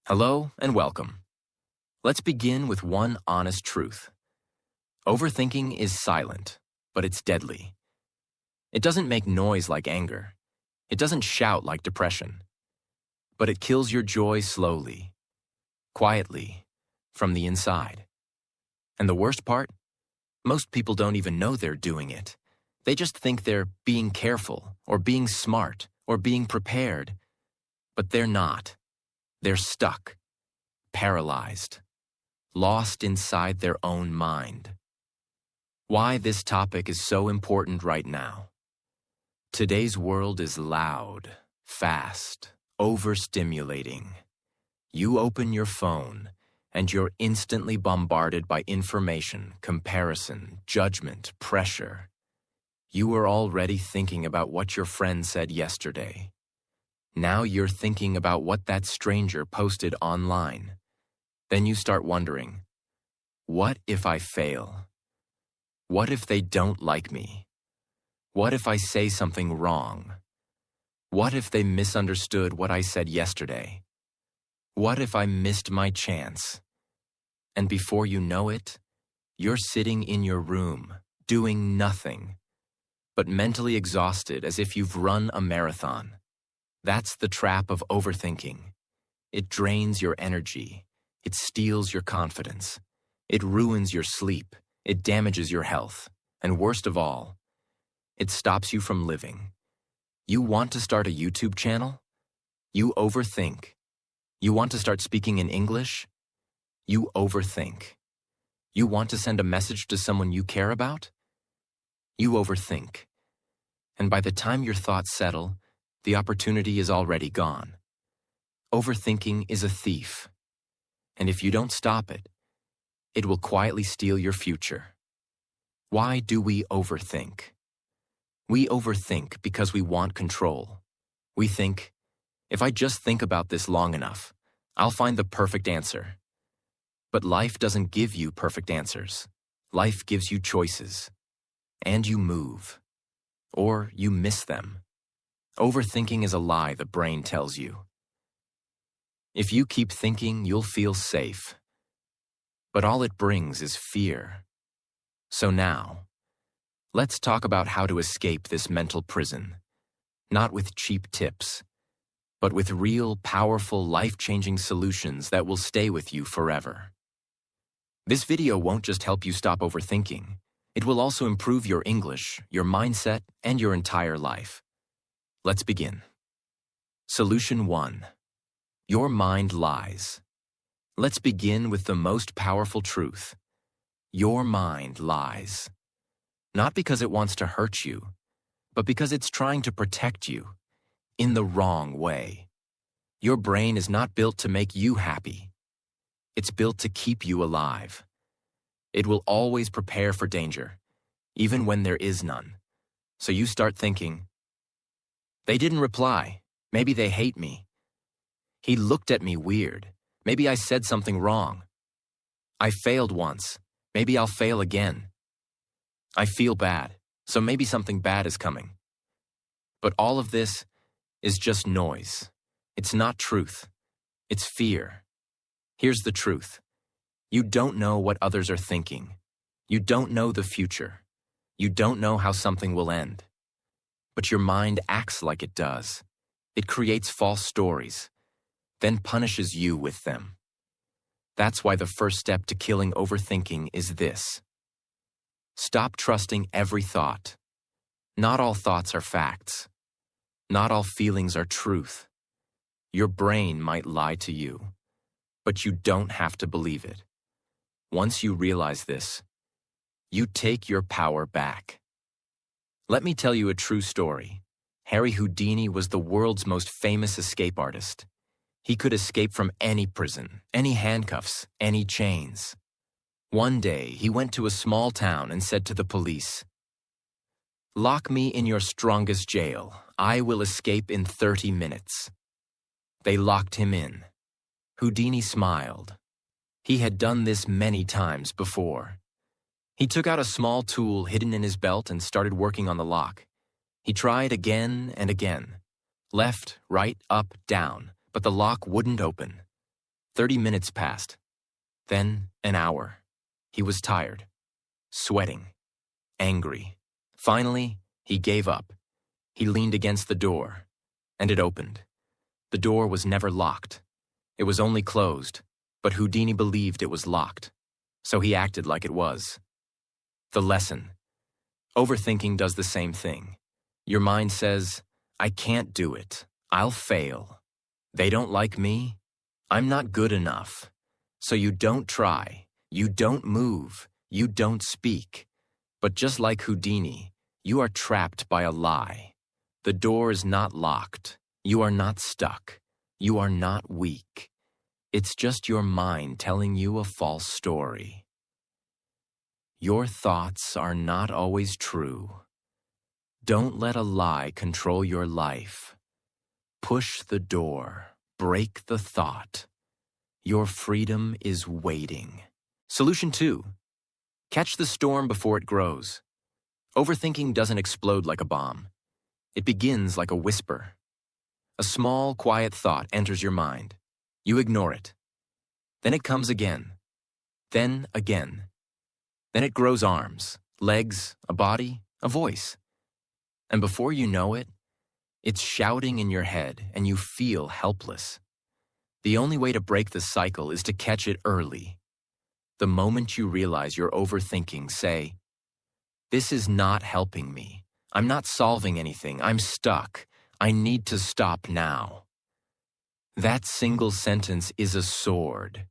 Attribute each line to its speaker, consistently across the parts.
Speaker 1: Hello and welcome. Let's begin with one honest truth. Overthinking is silent, but it's deadly. It doesn't make noise like anger. It doesn't shout like depression. But it kills your joy slowly, quietly, from the inside. And the worst part? Most people don't even know they're doing it. They just think they're being careful, or being smart, or being prepared. But they're not. They're stuck, paralyzed, lost inside their own mind. Why this topic is so important right now. Today's world is loud, fast, overstimulating. You open your phone, and you're instantly bombarded by information, comparison, judgment, pressure. You are already thinking about what your friend said yesterday. Now you're thinking about what that stranger posted online. Then you start wondering, what if I fail? What if they don't like me? What if I say something wrong? What if they misunderstood what I said yesterday? What if I missed my chance? And before you know it, you're sitting in your room, doing nothing, but mentally exhausted as if you've run a marathon. That's the trap of overthinking. It drains your energy. It steals your confidence. It ruins your sleep. It damages your health. And worst of all, it stops you from living. You want to start a YouTube channel? You overthink. You want to start speaking in English? You overthink. You want to send a message to someone you care about? You overthink. And by the time your thoughts settle, the opportunity is already gone. Overthinking is a thief. And if you don't stop it, it will quietly steal your future. Why do we overthink? We overthink because we want control. We think, if I just think about this long enough, I'll find the perfect answer. But life doesn't give you perfect answers. Life gives you choices. And you move. Or you miss them. Overthinking is a lie the brain tells you. If you keep thinking, you'll feel safe. But all it brings is fear. So now, let's talk about how to escape this mental prison. Not with cheap tips, but with real, powerful, life-changing solutions that will stay with you forever. This video won't just help you stop overthinking. It will also improve your English, your mindset, and your entire life. Let's begin. Solution 1. Your mind lies. Let's begin with the most powerful truth. Your mind lies. Not because it wants to hurt you, but because it's trying to protect you in the wrong way. Your brain is not built to make you happy. It's built to keep you alive. It will always prepare for danger, even when there is none. So you start thinking, they didn't reply. Maybe they hate me. He looked at me weird. Maybe I said something wrong. I failed once. Maybe I'll fail again. I feel bad, so maybe something bad is coming. But all of this is just noise. It's not truth. It's fear. Here's the truth. You don't know what others are thinking. You don't know the future. You don't know how something will end. But your mind acts like it does. It creates false stories, then punishes you with them. That's why the first step to killing overthinking is this. Stop trusting every thought. Not all thoughts are facts. Not all feelings are truth. Your brain might lie to you, but you don't have to believe it. Once you realize this, you take your power back. Let me tell you a true story. Harry Houdini was the world's most famous escape artist. He could escape from any prison, any handcuffs, any chains. One day, he went to a small town and said to the police, "Lock me in your strongest jail. I will escape in 30 minutes." They locked him in. Houdini smiled. He had done this many times before. He took out a small tool hidden in his belt and started working on the lock. He tried again and again. Left, right, up, down, but the lock wouldn't open. 30 minutes passed. Then an hour. He was tired, sweating, angry. Finally, he gave up. He leaned against the door, and it opened. The door was never locked. It was only closed, but Houdini believed it was locked, so he acted like it was. The lesson. Overthinking does the same thing. Your mind says, I can't do it. I'll fail. They don't like me. I'm not good enough. So you don't try. You don't move. You don't speak. But just like Houdini, you are trapped by a lie. The door is not locked. You are not stuck. You are not weak. It's just your mind telling you a false story. Your thoughts are not always true. Don't let a lie control your life. Push the door. Break the thought. Your freedom is waiting. Solution 2. Catch the storm before it grows. Overthinking doesn't explode like a bomb. It begins like a whisper. A small, quiet thought enters your mind. You ignore it. Then it comes again. Then again. Then it grows arms, legs, a body, a voice. And before you know it, it's shouting in your head and you feel helpless. The only way to break the cycle is to catch it early. The moment you realize you're overthinking, say, "This is not helping me. I'm not solving anything. I'm stuck. I need to stop now." That single sentence is a sword.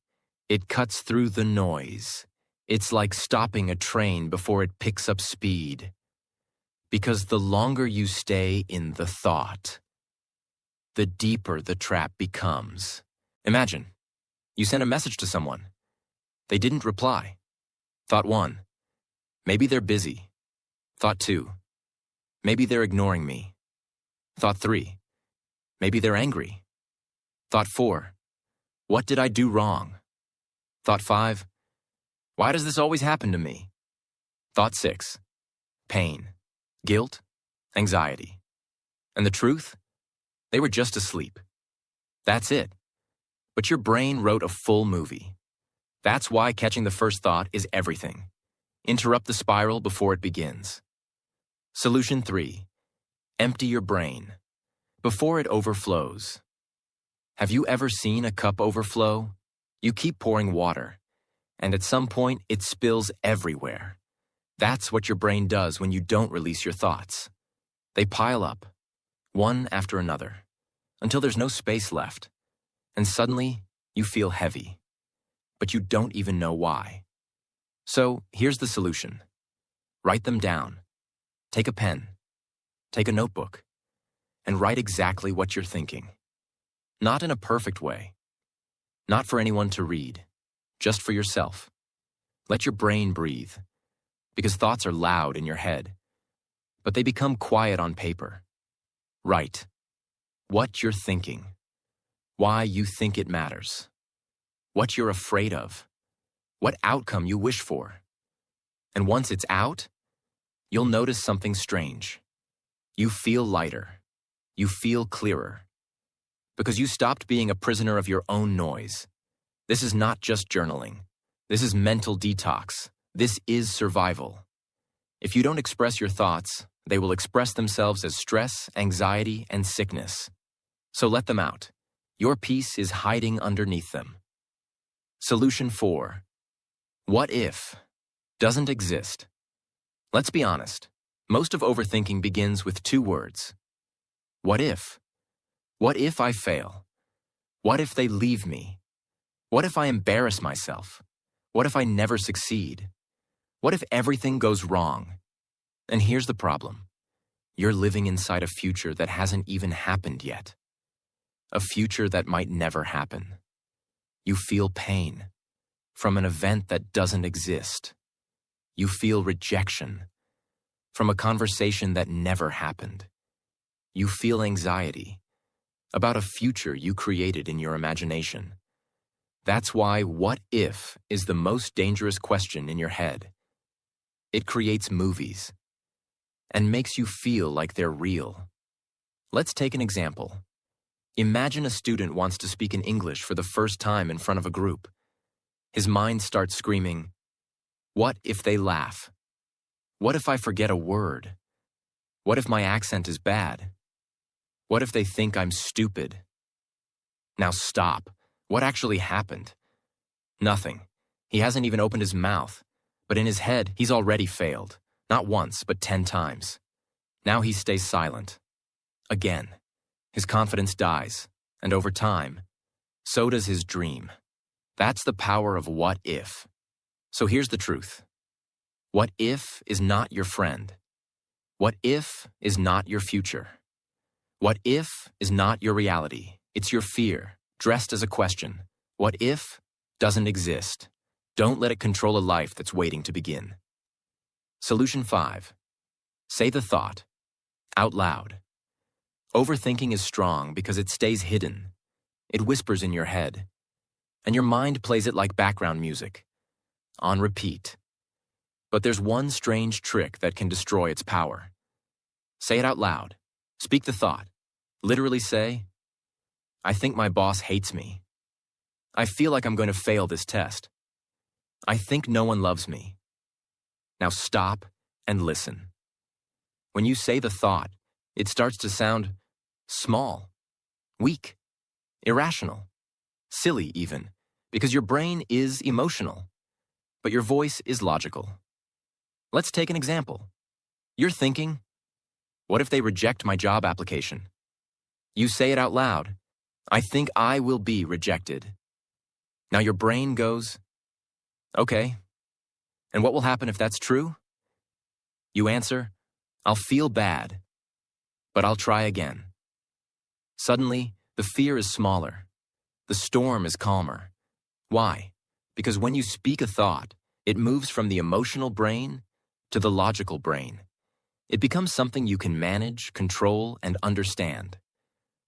Speaker 1: It cuts through the noise. It's like stopping a train before it picks up speed. Because the longer you stay in the thought, the deeper the trap becomes. Imagine, you sent a message to someone. They didn't reply. Thought 1, maybe they're busy. Thought 2, maybe they're ignoring me. Thought 3, maybe they're angry. Thought 4, what did I do wrong? Thought 5, why does this always happen to me? Thought 6, pain, guilt, anxiety. And the truth? They were just asleep. That's it. But your brain wrote a full movie. That's why catching the first thought is everything. Interrupt the spiral before it begins. Solution 3. Empty your brain before it overflows. Have you ever seen a cup overflow? You keep pouring water, and at some point it spills everywhere. That's what your brain does when you don't release your thoughts. They pile up, one after another, until there's no space left, and suddenly you feel heavy. But you don't even know why. So here's the solution. Write them down. Take a pen. Take a notebook. And write exactly what you're thinking. Not in a perfect way. Not for anyone to read. Just for yourself. Let your brain breathe. Because thoughts are loud in your head. But they become quiet on paper. Write what you're thinking. Why you think it matters. What you're afraid of, what outcome you wish for. And once it's out, you'll notice something strange. You feel lighter. You feel clearer. Because you stopped being a prisoner of your own noise. This is not just journaling. This is mental detox. This is survival. If you don't express your thoughts, they will express themselves as stress, anxiety, and sickness. So let them out. Your peace is hiding underneath them. Solution 4. What if doesn't exist. Let's be honest. Most of overthinking begins with 2 words. What if? What if I fail? What if they leave me? What if I embarrass myself? What if I never succeed? What if everything goes wrong? And here's the problem. You're living inside a future that hasn't even happened yet. A future that might never happen. You feel pain from an event that doesn't exist. You feel rejection from a conversation that never happened. You feel anxiety about a future you created in your imagination. That's why what if is the most dangerous question in your head. It creates movies and makes you feel like they're real. Let's take an example. Imagine a student wants to speak in English for the first time in front of a group. His mind starts screaming, "What if they laugh? What if I forget a word? What if my accent is bad? What if they think I'm stupid?" Now stop. What actually happened? Nothing. He hasn't even opened his mouth. But in his head, he's already failed. Not once, but 10 times. Now he stays silent. Again. His confidence dies. And over time, so does his dream. That's the power of what if. So here's the truth. What if is not your friend. What if is not your future. What if is not your reality. It's your fear, dressed as a question. What if doesn't exist. Don't let it control a life that's waiting to begin. Solution 5. Say the thought. Out loud. Overthinking is strong because it stays hidden. It whispers in your head. And your mind plays it like background music. On repeat. But there's one strange trick that can destroy its power. Say it out loud. Speak the thought. Literally say, "I think my boss hates me. I feel like I'm going to fail this test. I think no one loves me." Now stop and listen. When you say the thought, it starts to sound small, weak, irrational, silly even, because your brain is emotional, but your voice is logical. Let's take an example. You're thinking, "What if they reject my job application?" You say it out loud, "I think I will be rejected." Now your brain goes, "Okay, and what will happen if that's true?" You answer, "I'll feel bad, but I'll try again." Suddenly, the fear is smaller. The storm is calmer. Why? Because when you speak a thought, it moves from the emotional brain to the logical brain. It becomes something you can manage, control, and understand.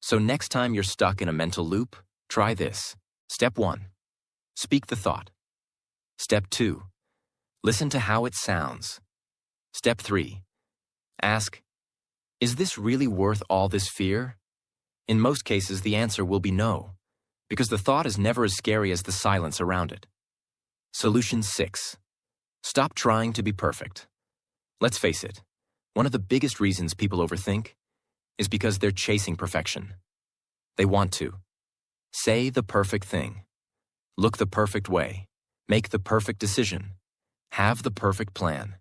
Speaker 1: So next time you're stuck in a mental loop, try this. Step 1. Speak the thought. Step 2. Listen to how it sounds. Step 3. Ask, "Is this really worth all this fear?" In most cases, the answer will be no, because the thought is never as scary as the silence around it. Solution 6. Stop trying to be perfect. Let's face it, one of the biggest reasons people overthink is because they're chasing perfection. They want to. Say the perfect thing. Look the perfect way. Make the perfect decision. Have the perfect plan.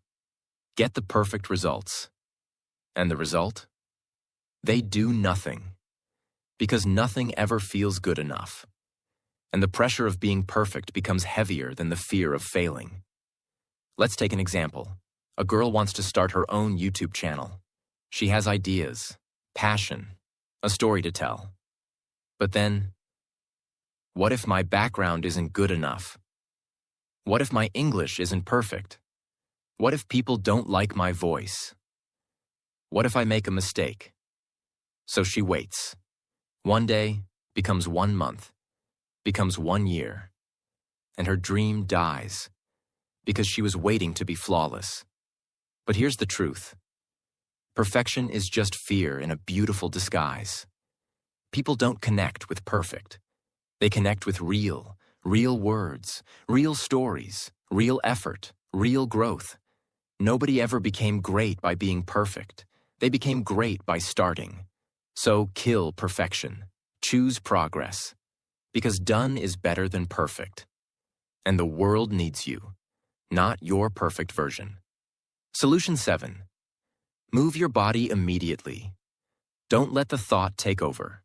Speaker 1: Get the perfect results. And the result? They do nothing. Because nothing ever feels good enough. And the pressure of being perfect becomes heavier than the fear of failing. Let's take an example. A girl wants to start her own YouTube channel. She has ideas, passion, a story to tell. But then, what if my background isn't good enough? What if my English isn't perfect? What if people don't like my voice? What if I make a mistake? So she waits. One day becomes 1 month, becomes 1 year, and her dream dies because she was waiting to be flawless. But here's the truth. Perfection is just fear in a beautiful disguise. People don't connect with perfect. They connect with real words, real stories, real effort, real growth. Nobody ever became great by being perfect. They became great by starting. So kill perfection. Choose progress. Because done is better than perfect. And the world needs you, not your perfect version. Solution 7. Move your body immediately. Don't let the thought take over.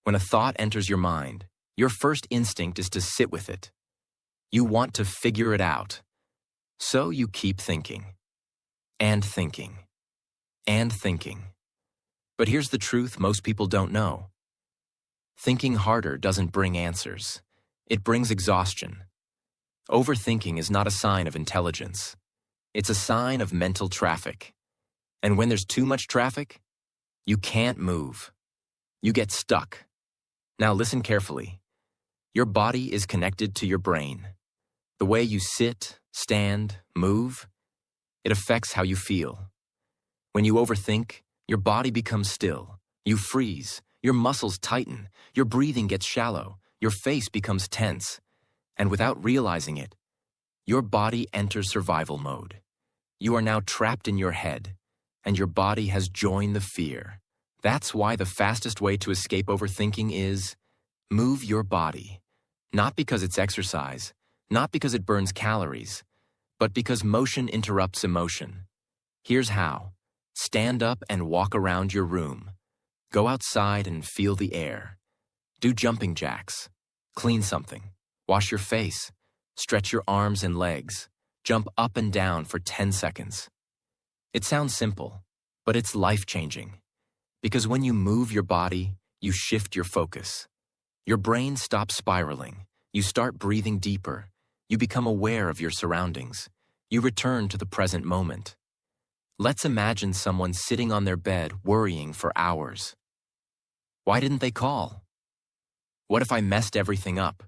Speaker 1: When a thought enters your mind, your first instinct is to sit with it. You want to figure it out. So you keep thinking. And thinking. And thinking. But here's the truth most people don't know. Thinking harder doesn't bring answers. It brings exhaustion. Overthinking is not a sign of intelligence. It's a sign of mental traffic. And when there's too much traffic, you can't move. You get stuck. Now listen carefully. Your body is connected to your brain. The way you sit, stand, move, it affects how you feel. When you overthink, your body becomes still. You freeze. Your muscles tighten, your breathing gets shallow, your face becomes tense, and without realizing it, your body enters survival mode. You are now trapped in your head, and your body has joined the fear. That's why the fastest way to escape overthinking is move your body. Not because it's exercise, not because it burns calories, but because motion interrupts emotion. Here's how. Stand up and walk around your room. Go outside and feel the air. Do jumping jacks. Clean something. Wash your face. Stretch your arms and legs. Jump up and down for 10 seconds. It sounds simple, but it's life-changing. Because when you move your body, you shift your focus. Your brain stops spiraling. You start breathing deeper. You become aware of your surroundings. You return to the present moment. Let's imagine someone sitting on their bed worrying for hours. Why didn't they call? What if I messed everything up?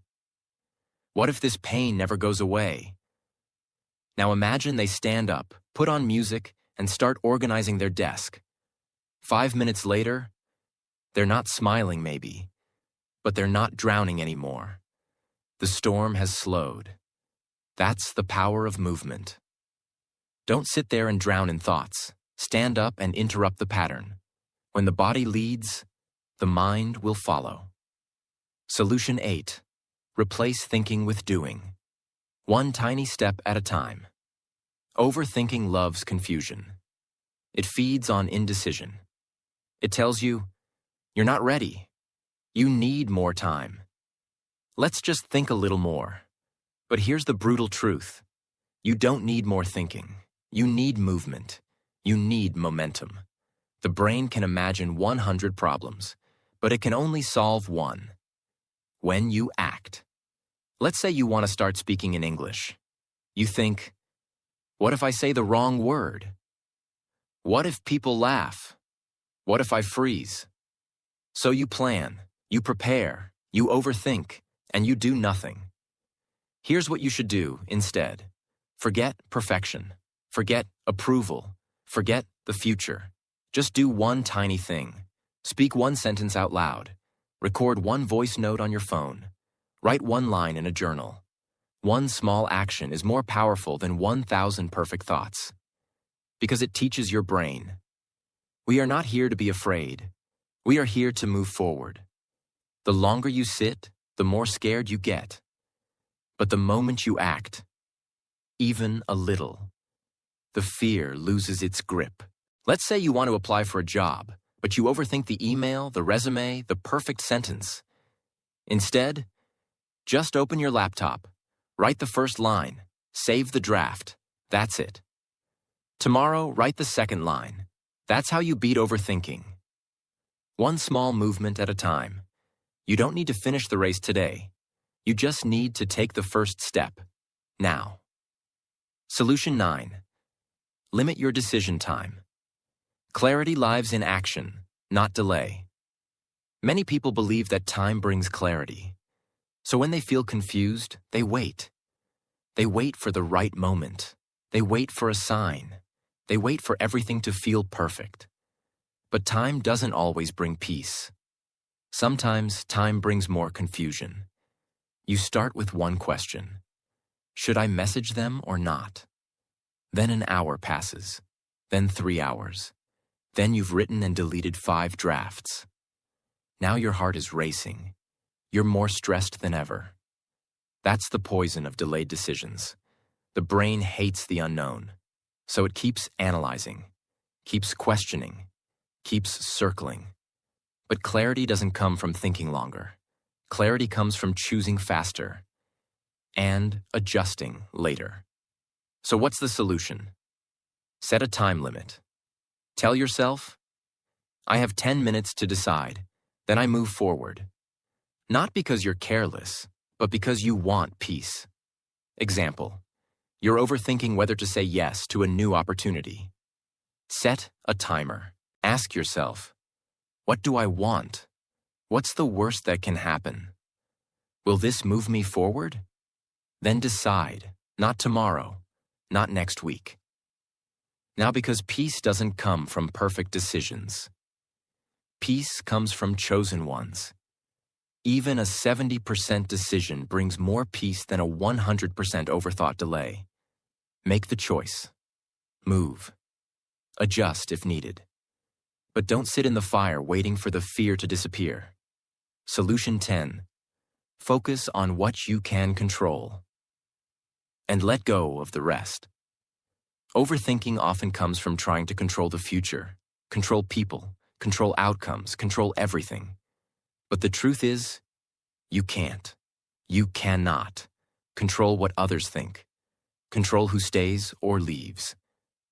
Speaker 1: What if this pain never goes away? Now imagine they stand up, put on music, and start organizing their desk. 5 minutes later, they're not smiling maybe, but they're not drowning anymore. The storm has slowed. That's the power of movement. Don't sit there and drown in thoughts. Stand up and interrupt the pattern. When the body leads, the mind will follow. Solution 8. Replace thinking with doing. One tiny step at a time. Overthinking loves confusion. It feeds on indecision. It tells you, you're not ready. You need more time. Let's just think a little more. But here's the brutal truth. You don't need more thinking. You need movement. You need momentum. The brain can imagine 100 problems, but it can only solve one. When you act. Let's say you want to start speaking in English. You think, what if I say the wrong word? What if people laugh? What if I freeze? So you plan, you prepare, you overthink, and you do nothing. Here's what you should do instead. Forget perfection. Forget approval. Forget the future. Just do one tiny thing. Speak one sentence out loud. Record one voice note on your phone. Write one line in a journal. One small action is more powerful than 1,000 perfect thoughts. Because it teaches your brain. We are not here to be afraid. We are here to move forward. The longer you sit, the more scared you get. But the moment you act, even a little, the fear loses its grip. Let's say you want to apply for a job, but you overthink the email, the resume, the perfect sentence. Instead, just open your laptop, write the first line, save the draft. That's it. Tomorrow, write the second line. That's how you beat overthinking. One small movement at a time. You don't need to finish the race today. You just need to take the first step, now. Solution 9. Limit your decision time. Clarity lies in action, not delay. Many people believe that time brings clarity. So when they feel confused, they wait. They wait for the right moment. They wait for a sign. They wait for everything to feel perfect. But time doesn't always bring peace. Sometimes time brings more confusion. You start with one question. Should I message them or not? Then an hour passes. Then 3 hours. Then you've written and deleted 5 drafts. Now your heart is racing. You're more stressed than ever. That's the poison of delayed decisions. The brain hates the unknown, so it keeps analyzing, keeps questioning, keeps circling. But clarity doesn't come from thinking longer. Clarity comes from choosing faster and adjusting later. So what's the solution? Set a time limit. Tell yourself, I have 10 minutes to decide, then I move forward. Not because you're careless, but because you want peace. Example, you're overthinking whether to say yes to a new opportunity. Set a timer. Ask yourself, what do I want? What's the worst that can happen? Will this move me forward? Then decide, not tomorrow, not next week. Now, because peace doesn't come from perfect decisions. Peace comes from chosen ones. Even a 70% decision brings more peace than a 100% overthought delay. Make the choice. Move. Adjust if needed. But don't sit in the fire waiting for the fear to disappear. Solution 10. Focus on what you can control. And let go of the rest. Overthinking often comes from trying to control the future, control people, control outcomes, control everything. But the truth is, you can't. You cannot control what others think. Control who stays or leaves.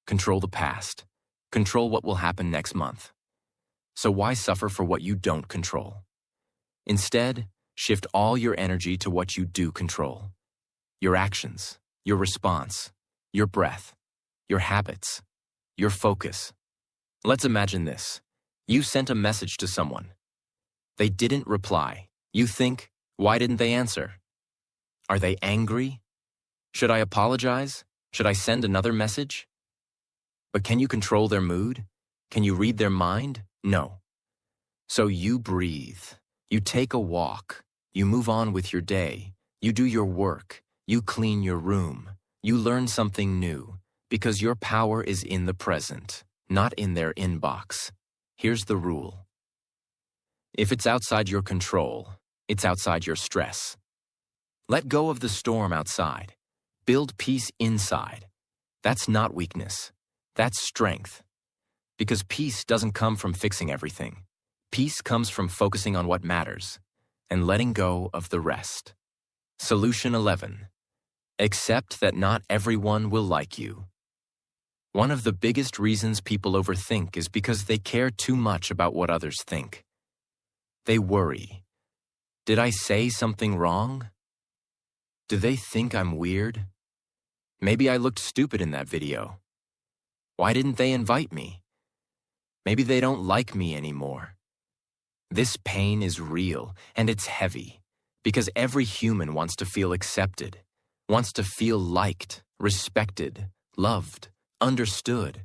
Speaker 1: Control the past. Control what will happen next month. So why suffer for what you don't control? Instead, shift all your energy to what you do control. Your actions, your response, your breath, your habits, your focus. Let's imagine this. You sent a message to someone. They didn't reply. You think, why didn't they answer? Are they angry? Should I apologize? Should I send another message? But can you control their mood? Can you read their mind? No. So you breathe. You take a walk. You move on with your day. You do your work. You clean your room. You learn something new, because your power is in the present, not in their inbox. Here's the rule. If it's outside your control, it's outside your stress. Let go of the storm outside. Build peace inside. That's not weakness. That's strength. Because peace doesn't come from fixing everything. Peace comes from focusing on what matters and letting go of the rest. Solution 11. Accept that not everyone will like you. One of the biggest reasons people overthink is because they care too much about what others think. They worry. Did I say something wrong? Do they think I'm weird? Maybe I looked stupid in that video. Why didn't they invite me? Maybe they don't like me anymore. This pain is real, and it's heavy, because every human wants to feel accepted, wants to feel liked, respected, loved, understood.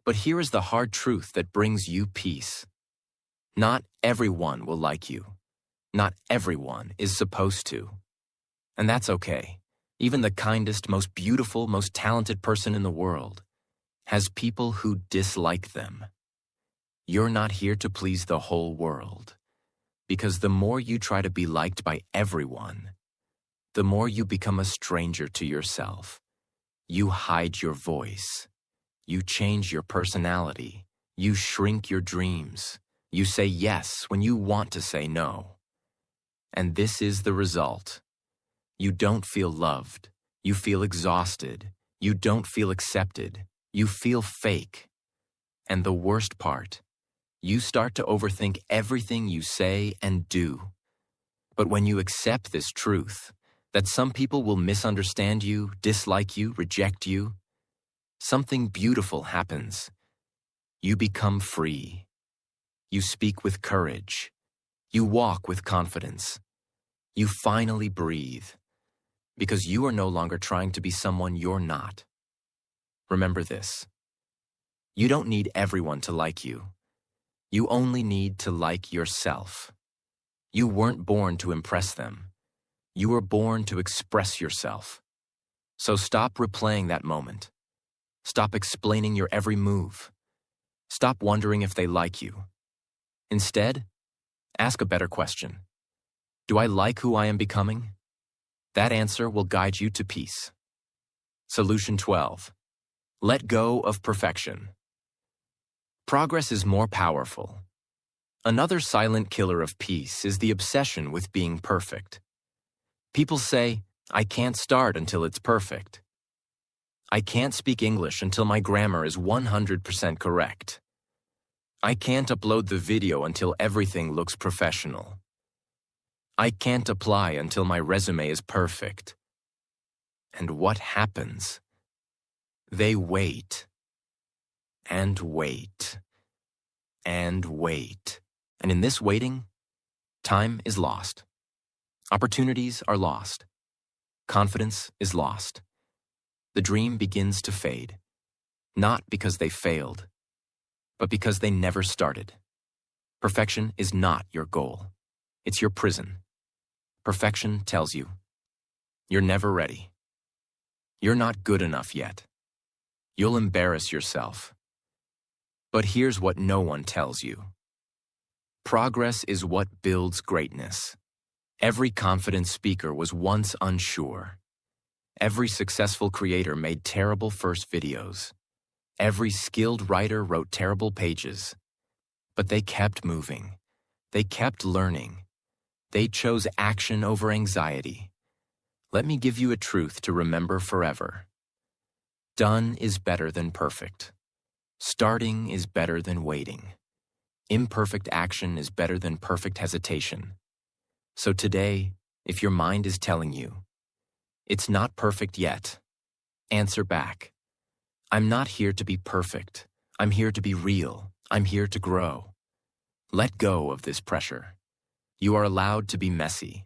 Speaker 1: But here is the hard truth that brings you peace. Not everyone will like you. Not everyone is supposed to. And that's okay. Even the kindest, most beautiful, most talented person in the world has people who dislike them. You're not here to please the whole world, because the more you try to be liked by everyone, the more you become a stranger to yourself. You hide your voice. You change your personality. You shrink your dreams. You say yes when you want to say no. And this is the result. You don't feel loved. You feel exhausted. You don't feel accepted. You feel fake. And the worst part, you start to overthink everything you say and do. But when you accept this truth, that some people will misunderstand you, dislike you, reject you, something beautiful happens. You become free. You speak with courage. You walk with confidence. You finally breathe, because you are no longer trying to be someone you're not. Remember this. You don't need everyone to like you. You only need to like yourself. You weren't born to impress them. You were born to express yourself. So stop replaying that moment. Stop explaining your every move. Stop wondering if they like you. Instead, ask a better question. Do I like who I am becoming? That answer will guide you to peace. Solution 12. Let go of perfection. Progress is more powerful. Another silent killer of peace is the obsession with being perfect. People say, I can't start until it's perfect. I can't speak English until my grammar is 100% correct. I can't upload the video until everything looks professional. I can't apply until my resume is perfect. And what happens? They wait. And wait. And wait. And in this waiting, time is lost. Opportunities are lost. Confidence is lost. The dream begins to fade, not because they failed, but because they never started. Perfection is not your goal. It's your prison. Perfection tells you, you're never ready. You're not good enough yet. You'll embarrass yourself. But here's what no one tells you. Progress is what builds greatness. Every confident speaker was once unsure. Every successful creator made terrible first videos. Every skilled writer wrote terrible pages. But they kept moving. They kept learning. They chose action over anxiety. Let me give you a truth to remember forever. Done is better than perfect. Starting is better than waiting. Imperfect action is better than perfect hesitation. So today, if your mind is telling you, it's not perfect yet, answer back. I'm not here to be perfect. I'm here to be real. I'm here to grow. Let go of this pressure. You are allowed to be messy.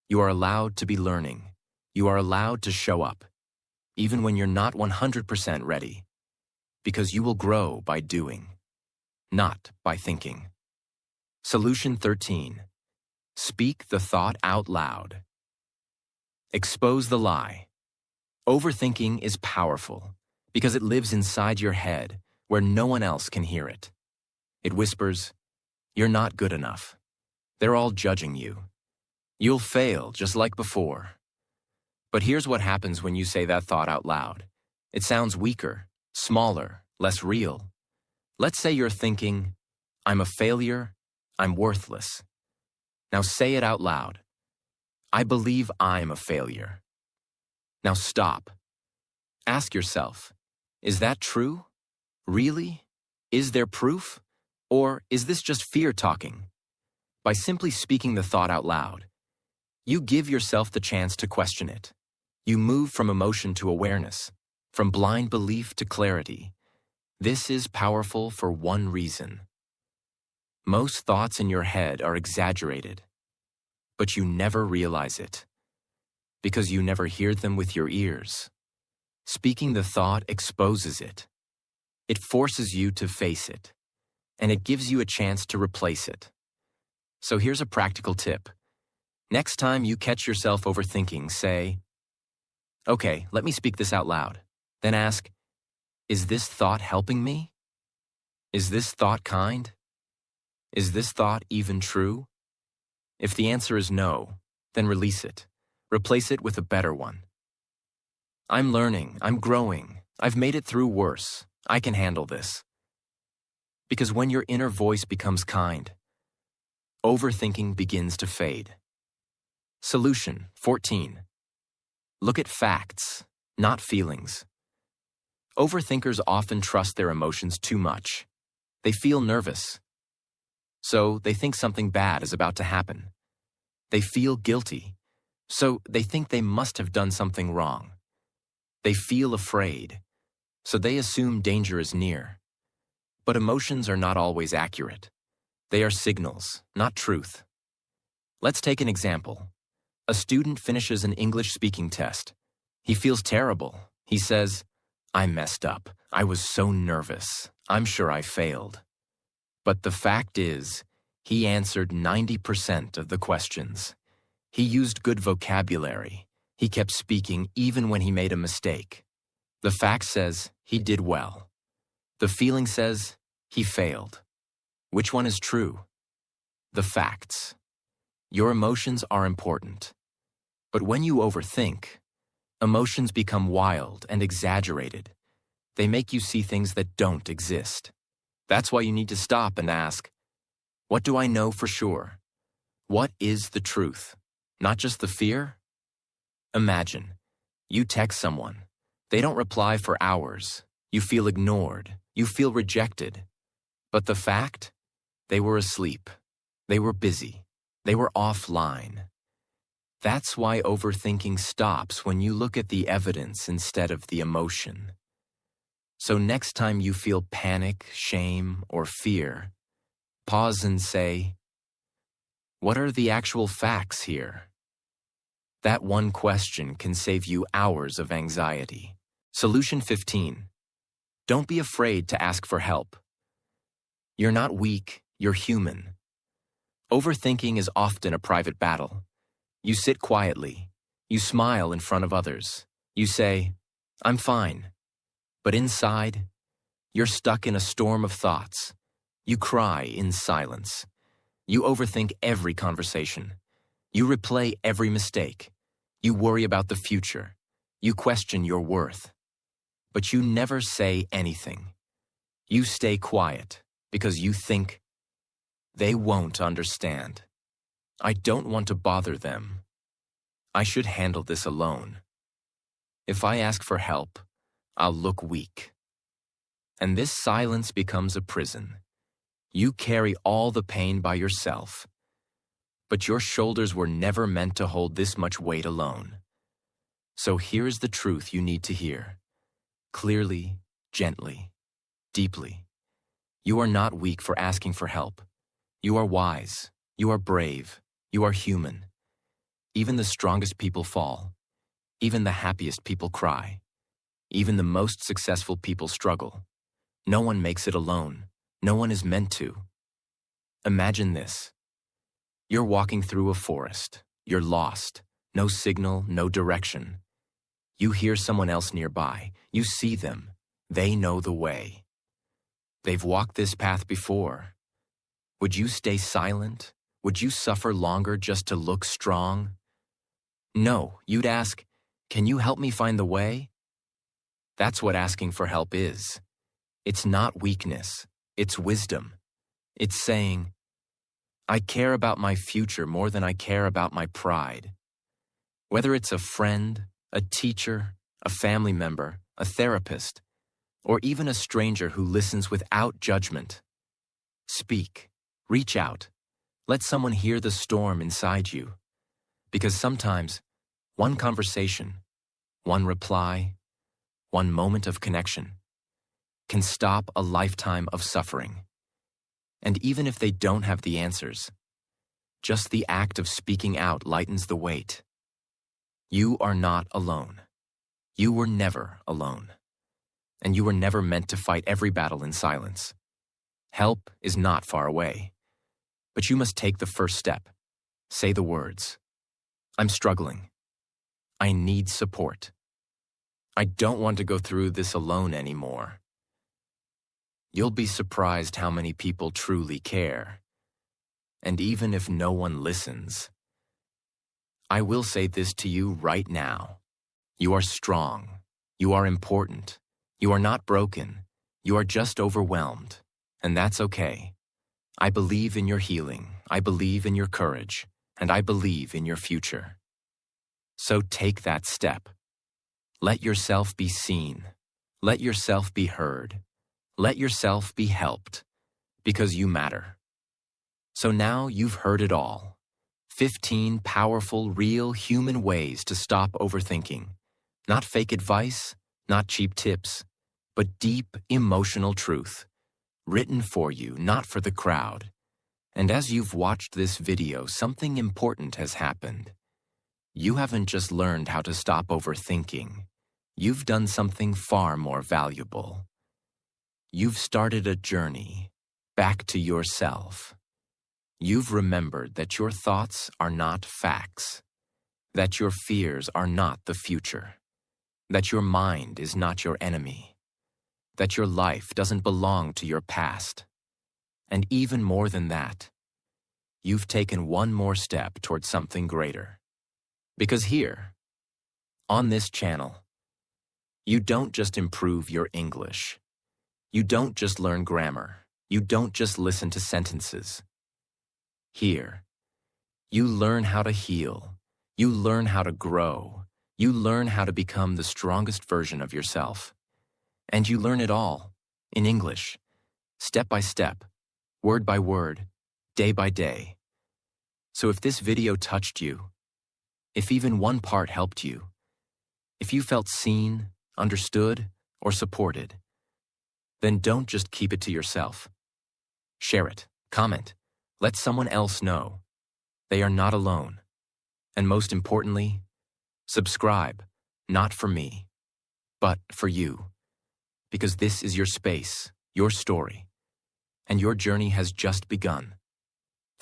Speaker 1: You are allowed to be learning. You are allowed to show up, even when you're not 100% ready, because you will grow by doing, not by thinking. Solution 13. Speak the thought out loud. Expose the lie. Overthinking is powerful because it lives inside your head where no one else can hear it. It whispers, you're not good enough. They're all judging you. You'll fail just like before. But here's what happens when you say that thought out loud. It sounds weaker, smaller, less real. Let's say you're thinking, I'm a failure, I'm worthless. Now say it out loud. I believe I'm a failure. Now stop. Ask yourself, is that true? Really? Is there proof? Or is this just fear talking? By simply speaking the thought out loud, you give yourself the chance to question it. You move from emotion to awareness, from blind belief to clarity. This is powerful for one reason. Most thoughts in your head are exaggerated, but you never realize it, because you never hear them with your ears. Speaking the thought exposes it. It forces you to face it, and it gives you a chance to replace it. So here's a practical tip. Next time you catch yourself overthinking, say, okay, let me speak this out loud. Then ask, is this thought helping me? Is this thought kind? Is this thought even true? If the answer is no, then release it. Replace it with a better one. I'm learning, I'm growing, I've made it through worse, I can handle this. Because when your inner voice becomes kind, overthinking begins to fade. Solution 14. Look at facts, not feelings. Overthinkers often trust their emotions too much. They feel nervous, so they think something bad is about to happen. They feel guilty, so they think they must have done something wrong. They feel afraid, so they assume danger is near. But emotions are not always accurate. They are signals, not truth. Let's take an example. A student finishes an English speaking test. He feels terrible. He says, I messed up. I was so nervous. I'm sure I failed. But the fact is, he answered 90% of the questions. He used good vocabulary. He kept speaking even when he made a mistake. The fact says he did well. The feeling says he failed. Which one is true? The facts. Your emotions are important. But when you overthink, emotions become wild and exaggerated. They make you see things that don't exist. That's why you need to stop and ask, what do I know for sure? What is the truth? Not just the fear? Imagine, you text someone. They don't reply for hours. You feel ignored. You feel rejected. But the fact? They were asleep. They were busy. They were offline. That's why overthinking stops when you look at the evidence instead of the emotion. So next time you feel panic, shame, or fear, pause and say, what are the actual facts here? That one question can save you hours of anxiety. Solution 15. Don't be afraid to ask for help. You're not weak, you're human. Overthinking is often a private battle. You sit quietly. You smile in front of others. You say, "I'm fine." But inside, you're stuck in a storm of thoughts. You cry in silence. You overthink every conversation. You replay every mistake. You worry about the future. You question your worth. But you never say anything. You stay quiet because you think, they won't understand. I don't want to bother them. I should handle this alone. If I ask for help, I'll look weak. And this silence becomes a prison. You carry all the pain by yourself. But your shoulders were never meant to hold this much weight alone. So here's the truth you need to hear. Clearly, gently, deeply. You are not weak for asking for help. You are wise. You are brave. You are human. Even the strongest people fall. Even the happiest people cry. Even the most successful people struggle. No one makes it alone. No one is meant to. Imagine this. You're walking through a forest. You're lost. No signal, no direction. You hear someone else nearby. You see them. They know the way. They've walked this path before. Would you stay silent? Would you suffer longer just to look strong? No, you'd ask, "Can you help me find the way?" That's what asking for help is. It's not weakness. It's wisdom. It's saying, I care about my future more than I care about my pride. Whether it's a friend, a teacher, a family member, a therapist, or even a stranger who listens without judgment. Speak. Reach out. Let someone hear the storm inside you. Because sometimes, one conversation, one reply, one moment of connection can stop a lifetime of suffering. And even if they don't have the answers, just the act of speaking out lightens the weight. You are not alone. You were never alone. And you were never meant to fight every battle in silence. Help is not far away. But you must take the first step. Say the words. I'm struggling. I need support. I don't want to go through this alone anymore. You'll be surprised how many people truly care. And even if no one listens, I will say this to you right now. You are strong. You are important. You are not broken. You are just overwhelmed. And that's okay. I believe in your healing. I believe in your courage. And I believe in your future. So take that step. Let yourself be seen. Let yourself be heard. Let yourself be helped. Because you matter. So now you've heard it all. 15 powerful, real human ways to stop overthinking. Not fake advice, not cheap tips, but deep emotional truth. Written for you, not for the crowd. And as you've watched this video, something important has happened. You haven't just learned how to stop overthinking. You've done something far more valuable. You've started a journey back to yourself. You've remembered that your thoughts are not facts, that your fears are not the future, that your mind is not your enemy, that your life doesn't belong to your past. And even more than that, you've taken one more step towards something greater. Because here, on this channel, you don't just improve your English. You don't just learn grammar. You don't just listen to sentences. Here, you learn how to heal. You learn how to grow. You learn how to become the strongest version of yourself. And you learn it all in English, step by step, word by word, day by day. So if this video touched you, if even one part helped you, if you felt seen, understood, or supported, then don't just keep it to yourself. Share it, comment, let someone else know. They are not alone. And most importantly, subscribe, not for me, but for you. Because this is your space, your story, and your journey has just begun.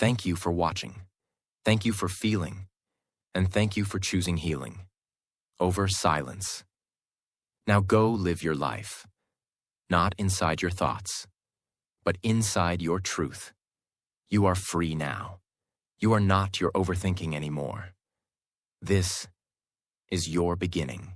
Speaker 1: Thank you for watching. Thank you for feeling. And thank you for choosing healing over silence. Now go live your life, not inside your thoughts, but inside your truth. You are free now. You are not your overthinking anymore. This is your beginning.